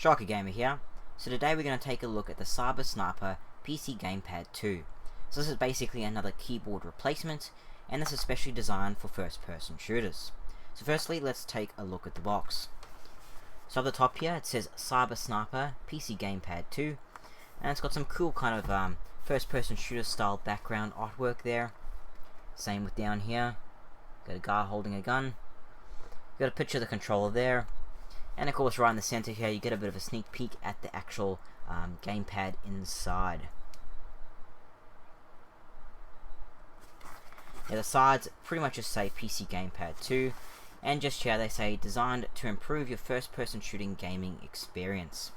Sharkie Gamer here. So today we're going to take a look at the Cyber Snipa PC Gamepad 2. So this is basically another keyboard replacement, and this is specially designed for first-person shooters. So firstly, let's take a look at the box. So at the top here, it says Cyber Snipa PC Gamepad 2, and it's got some cool kind of first-person shooter style background artwork there. Same with down here. Got a guy holding a gun. Got a picture of the controller there. And of course right in the center here you get a bit of a sneak peek at the actual gamepad inside. Yeah, the sides pretty much just say PC Gamepad 2, and just here they say designed to improve your first person shooting gaming experience.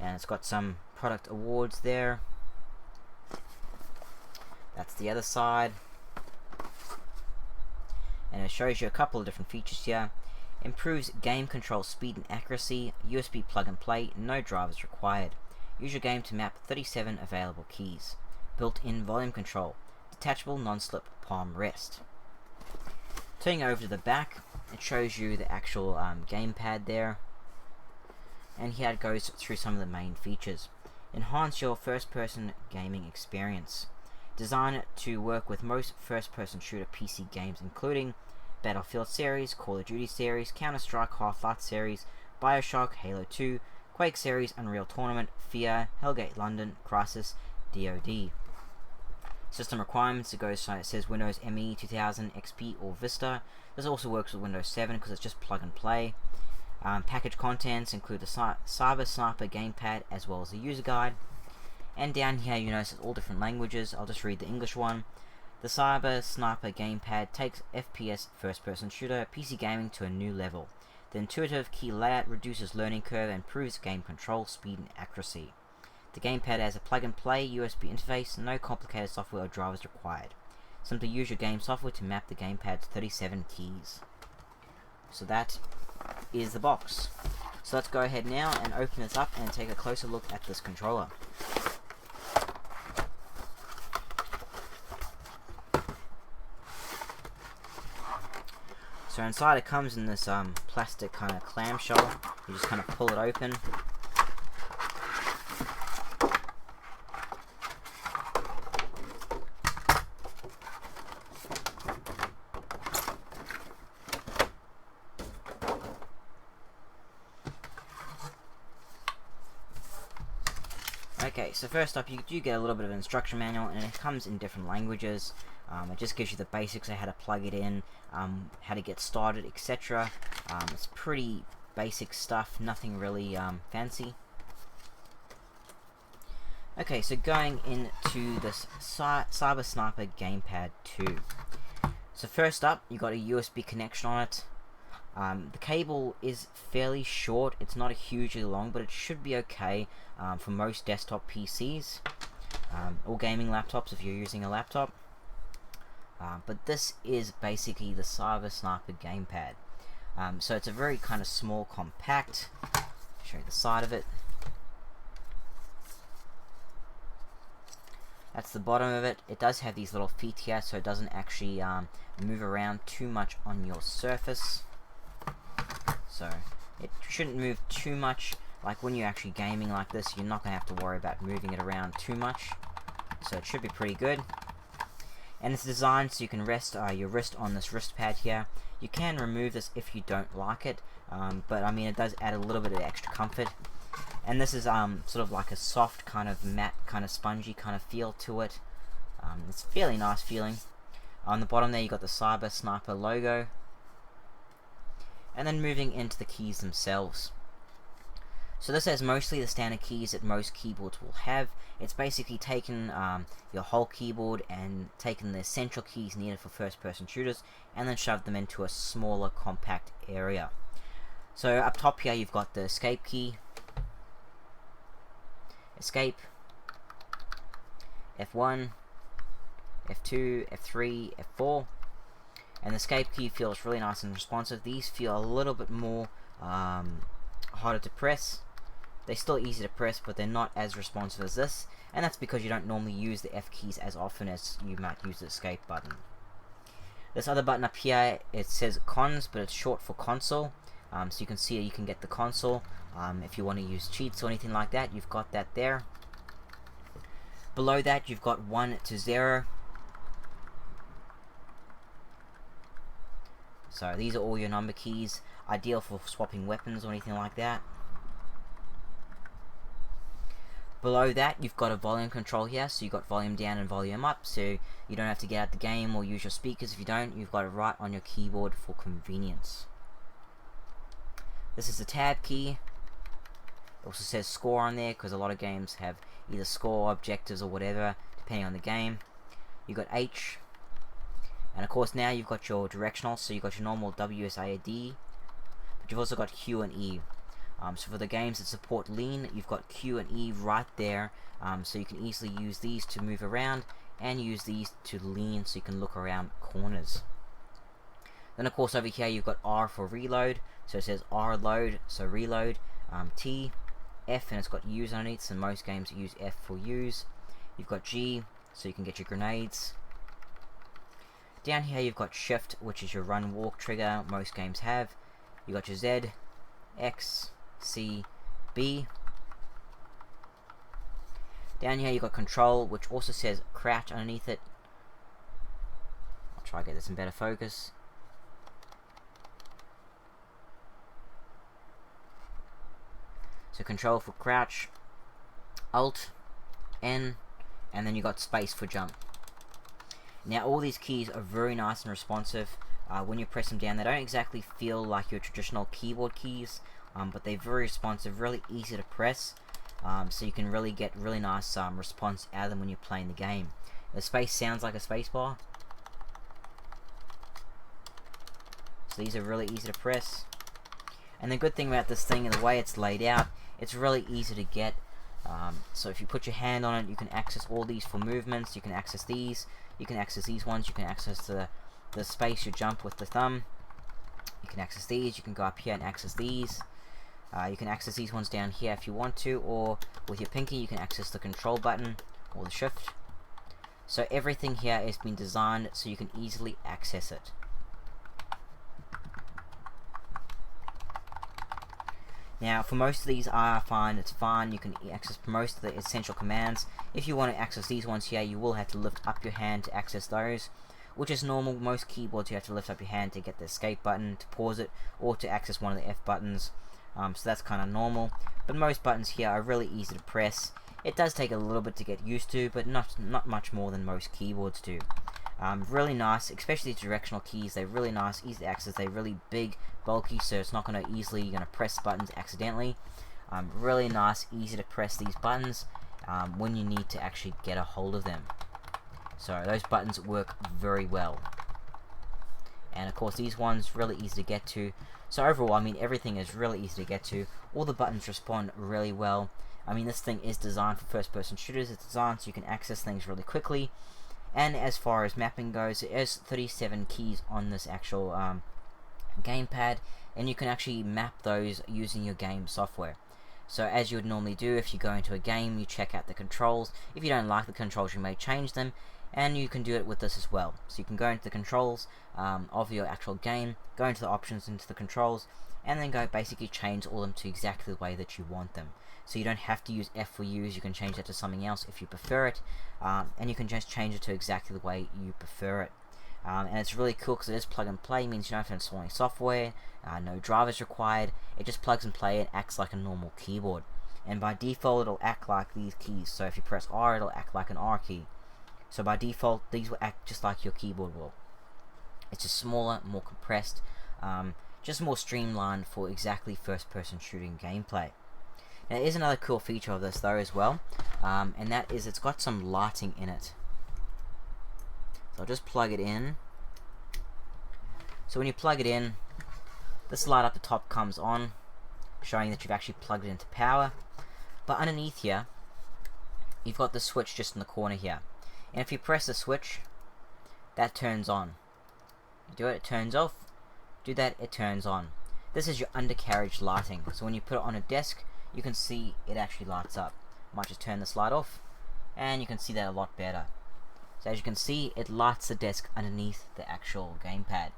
And it's got some product awards there. That's the other side. And it shows you a couple of different features here. Improves game control speed and accuracy, USB plug and play, no drivers required. Use your game to map 37 available keys. Built-in volume control, detachable non-slip palm rest. Turning over to the back, it shows you the actual gamepad there. And here it goes through some of the main features. Enhance your first-person gaming experience. Designed to work with most first-person shooter PC games including Battlefield series, Call of Duty series, Counter-Strike, Half-Life series, Bioshock, Halo 2, Quake series, Unreal Tournament, Fear, Hellgate London, Crysis, DoD. System requirements, it says Windows ME 2000, XP or Vista. This also works with Windows 7 because it's just plug and play. Package contents include the Cyber Snipa Gamepad as well as a user guide. And down here you notice it's all different languages. I'll just read the English one. The Cyber Snipa Gamepad takes FPS first-person shooter PC gaming to a new level. The intuitive key layout reduces learning curve and improves game control, speed and accuracy. The gamepad has a plug-and-play USB interface, no complicated software or drivers required. Simply use your game software to map the gamepad's 37 keys. So that is the box. So let's go ahead now and open this up and take a closer look at this controller. So inside it comes in this plastic kind of clamshell. You just kind of pull it open. Okay, so first up you do get a little bit of an instruction manual, and it comes in different languages. It just gives you the basics of how to plug it in, how to get started, etc. It's pretty basic stuff, nothing really fancy. Okay, so going into this Cyber Snipa Gamepad 2. So first up, you got a USB connection on it. The cable is fairly short, it's not hugely long, but it should be okay for most desktop PCs or gaming laptops if you're using a laptop. But this is basically the Cyber Snipa Gamepad. So it's a very kind of small, compact. I'll show you the side of it. That's the bottom of it. It does have these little feet here, so it doesn't actually move around too much on your surface. So it shouldn't move too much. Like when you're actually gaming like this, you're not going to have to worry about moving it around too much. So it should be pretty good. And it's designed so you can rest your wrist on this wrist pad here. You can remove this if you don't like it, but I mean it does add a little bit of extra comfort. And this is sort of like a soft kind of matte, kind of spongy kind of feel to it. It's fairly nice feeling. On the bottom there you got the Cyber Snipa logo. And then moving into the keys themselves. So this has mostly the standard keys that most keyboards will have. It's basically taken your whole keyboard and taken the essential keys needed for first-person shooters and then shoved them into a smaller, compact area. So up top here you've got the escape key, escape, F1, F2, F3, F4, and the escape key feels really nice and responsive. These feel a little bit more harder to press. They're still easy to press, but they're not as responsive as this, and that's because you don't normally use the F keys as often as you might use the escape button. This other button up here, it says cons, but it's short for console. So you can see you can get the console. If you want to use cheats or anything like that, you've got that there. Below that, you've got 1 to 0. So these are all your number keys, ideal for swapping weapons or anything like that. Below that, you've got a volume control here, so you've got volume down and volume up, so you don't have to get out the game or use your speakers. If you don't, you've got it right on your keyboard for convenience. This is the tab key. It also says score on there, because a lot of games have either score, objectives, or whatever, depending on the game. You've got H, and of course now you've got your directional, so you've got your normal WSAD, but you've also got Q and E. So for the games that support lean, you've got Q and E right there, so you can easily use these to move around, and use these to lean so you can look around corners. Then of course over here you've got R for reload, so it says R load, so reload. T, F, and it's got U's underneath, so most games use F for U's. You've got G, so you can get your grenades. Down here you've got Shift, which is your run walk trigger, most games have. You've got your Z, X, C, B. Down here you've got Control, which also says crouch underneath it. I'll try to get this in better focus. So Control for crouch, Alt, N, and then you got space for jump. Now all these keys are very nice and responsive. When you press them down, they don't exactly feel like your traditional keyboard keys, but they're very responsive, really easy to press, so you can really get really nice response out of them when you're playing the game. The space sounds like a space bar. So these are really easy to press. And the good thing about this thing and the way it's laid out, it's really easy to get. So if you put your hand on it, you can access all these for movements. You can access these. You can access these ones. You can access the space you jump with the thumb. You can access these. You can go up here and access these. You can access these ones down here if you want to, or with your pinky you can access the control button or the shift. So everything here has been designed so you can easily access it. Now, for most of these, I find it's fine. You can access most of the essential commands. If you want to access these ones here, you will have to lift up your hand to access those, which is normal. Most keyboards, you have to lift up your hand to get the escape button, to pause it, or to access one of the F buttons. So that's kind of normal. But most buttons here are really easy to press. It does take a little bit to get used to, but not much more than most keyboards do. Really nice, especially the directional keys. They're really nice, easy to access. They're really big, bulky, so it's not going to easily press buttons accidentally. Really nice, easy to press these buttons when you need to actually get a hold of them. So those buttons work very well. And of course these ones really easy to get to. So overall, I mean, everything is really easy to get to. All the buttons respond really well. I mean, this thing is designed for first-person shooters. It's designed so you can access things really quickly. And as far as mapping goes, there is 37 keys on this actual gamepad, and you can actually map those using your game software. So as you would normally do, if you go into a game, you check out the controls. If you don't like the controls, you may change them, and you can do it with this as well. So you can go into the controls of your actual game, go into the options, into the controls, and then go basically change all of them to exactly the way that you want them. So you don't have to use F for U's, you can change that to something else if you prefer it, and you can just change it to exactly the way you prefer it. And it's really cool because it is plug and play, means you don't have to install any software, no drivers required. It just plugs and play and acts like a normal keyboard. And by default it'll act like these keys, so if you press R it'll act like an R key. So by default these will act just like your keyboard will. It's just smaller, more compressed, just more streamlined for exactly first person shooting gameplay. Now there is another cool feature of this though as well, and that is it's got some lighting in it. So I'll just plug it in. So when you plug it in, this light up the top comes on, showing that you've actually plugged it into power. But underneath here, you've got the switch just in the corner here. And if you press the switch, that turns on. You do it, it turns off. Do that, it turns on. This is your undercarriage lighting. So when you put it on a desk, you can see it actually lights up. I might just turn this light off, and you can see that a lot better. So as you can see, it lights the desk underneath the actual gamepad.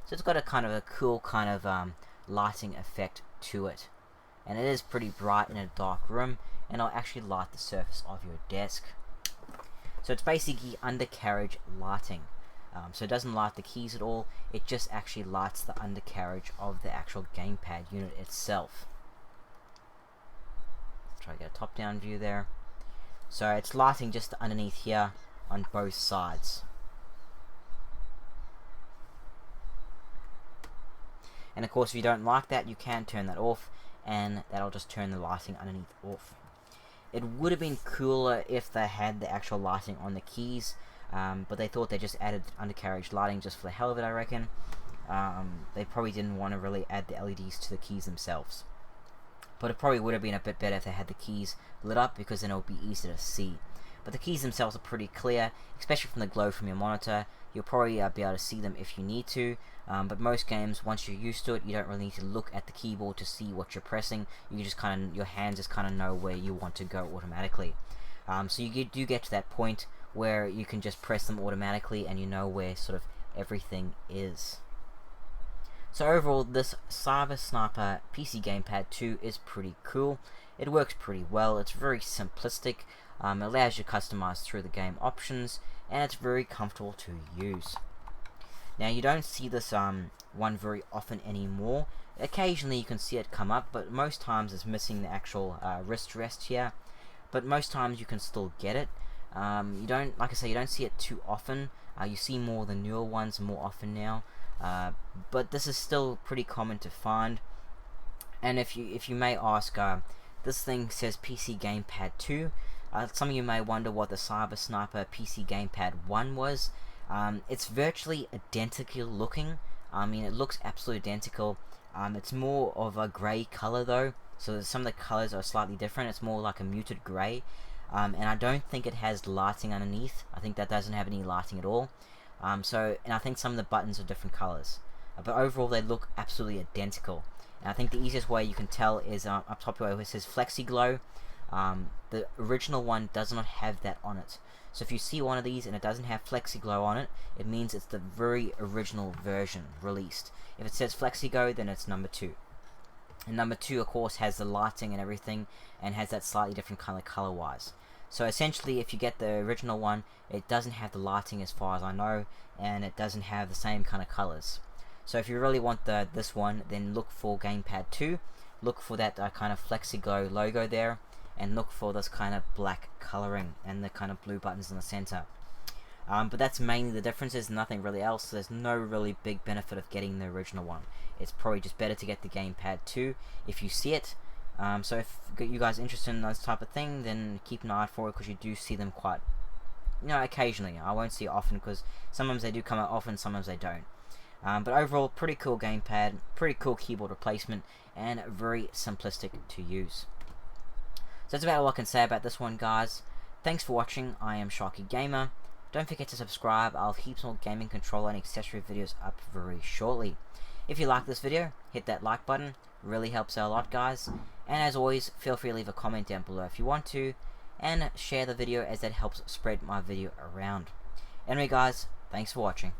So it's got a kind of a cool kind of lighting effect to it. And it is pretty bright in a dark room, and it'll actually light the surface of your desk. So it's basically undercarriage lighting. So it doesn't light the keys at all, it just actually lights the undercarriage of the actual gamepad unit itself. Let's try to get a top-down view there. So it's lighting just underneath here on both sides. And of course, if you don't like that, you can turn that off, and that'll just turn the lighting underneath off. It would have been cooler if they had the actual lighting on the keys, but they thought they just added undercarriage lighting just for the hell of it, I reckon. They probably didn't want to really add the LEDs to the keys themselves. But it probably would have been a bit better if they had the keys lit up, because then it would be easier to see. But the keys themselves are pretty clear, especially from the glow from your monitor. You'll probably be able to see them if you need to, but most games, once you're used to it, you don't really need to look at the keyboard to see what you're pressing. You just your hands just kind of know where you want to go automatically. So you do get to that point where you can just press them automatically, and you know where sort of everything is. So overall, this Cyber Snipa PC Gamepad 2 is pretty cool. It works pretty well. It's very simplistic. It allows you to customize through the game options, and it's very comfortable to use. Now, you don't see this one very often anymore. Occasionally you can see it come up, but most times it's missing the actual wrist rest here. But most times you can still get it. You don't, like I say, you don't see it too often. You see more the newer ones more often now. But this is still pretty common to find. And if you may ask, this thing says PC Gamepad 2. Some of you may wonder what the Cyber Snipa PC Gamepad 1 was. It's virtually identical looking. I mean, it looks absolutely identical. It's more of a grey color though, so some of the colors are slightly different. It's more like a muted grey, and I don't think it has lighting underneath. I think that doesn't have any lighting at all. And I think some of the buttons are different colors, but overall they look absolutely identical. And I think the easiest way you can tell is up top where it says Flexi Glow. The original one does not have that on it. So if you see one of these and it doesn't have Flexi Glow on it, it means it's the very original version released. If it says Flexi Glow, then it's number 2. And number 2, of course, has the lighting and everything, and has that slightly different color-wise. So essentially, if you get the original one, it doesn't have the lighting as far as I know, and it doesn't have the same kind of colors. So if you really want this one, then look for Gamepad 2, look for that kind of Flexi Glow logo there, and look for this kind of black coloring and the kind of blue buttons in the center. But that's mainly the differences, nothing really else. So there's no really big benefit of getting the original one. It's probably just better to get the Gamepad 2 if you see it. So if you guys are interested in this type of thing, then keep an eye out for it, because you do see them quite, occasionally. I won't see it often, because sometimes they do come out often, sometimes they don't. But overall, pretty cool gamepad, pretty cool keyboard replacement, and very simplistic to use. So that's about all I can say about this one, guys. Thanks for watching. I am Sharkie Gamer. Don't forget to subscribe. I'll have heaps more gaming controller and accessory videos up very shortly. If you like this video, hit that like button. Really helps out a lot, guys. And as always, feel free to leave a comment down below if you want to, and share the video, as that helps spread my video around. Anyway, guys, thanks for watching.